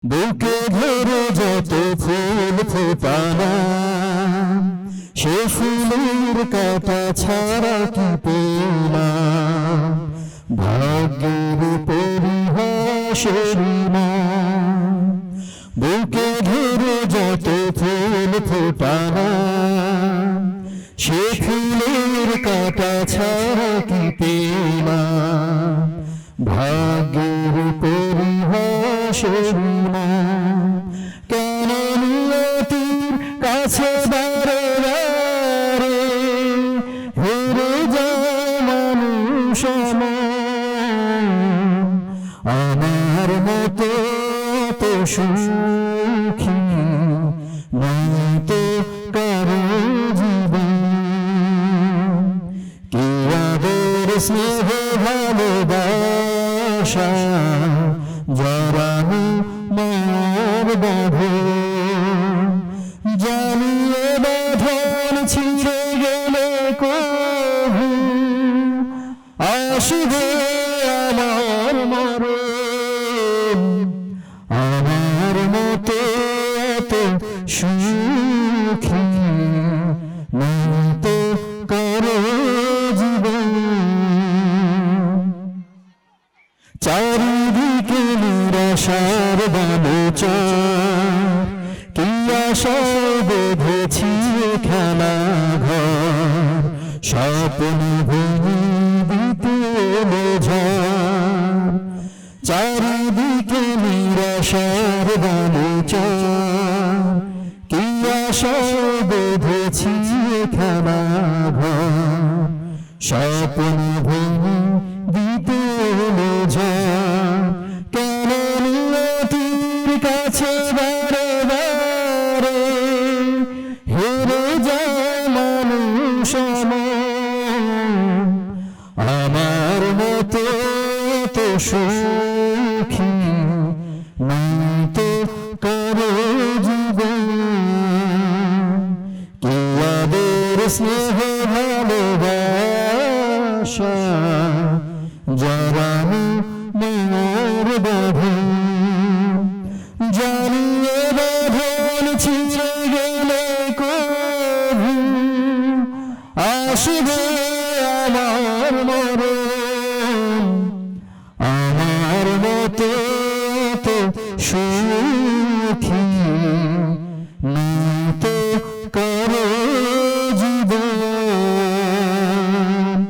বুকে ধরে যত ফুল ফোটানো সে ফুলের কাটা ছাড়া কি পেলাম ভাগ্যের পরিহাসের নাম। বুকে ঘিরে যত ফুল ফোটানো সে ফুলের কাটা ছাড়া কি পেলাম ভাগ্যের পরিহাসের নাম। কেন নিয়তির কাছে বারে বারে হেরে যায় মানুষ আমার মতো তো সুখী নয় তো কারো জীবন। কি আদর স্নেহ ভালোবাসা জড়ানো মার বাঁধন, জানিয়ে বাঁধন ছিঁড়ে গেলে কভু আসবে আমার মরণ। আমার মতো এত সুখী নয় তো কারো জীবন। চারিদিকে নিরাশার বালুচর, কি আশায় বেঁধেছি খেলা ঘর, স্বপ্ন ভেঙে দিতে ঝড়। চারিদিকে নিরাশার বালুচর, কি আশায় বেঁধেছি খেলা ঘর, স্বপ্ন ভেঙে দিতে ঝড়। কেন নিয়তির কাছে বারে বারে হেরে যায় মানুষ আমার মতো তো সুখী নয় তো কারো জীবন। কি আদর স্নেহ ভালোবাসা জড়ানো মার বাঁধন, জানিয়ে বাঁধন ছিঁড়ে গেলে কভু আসবে আমার মরণ। আমার মতো তো সুখী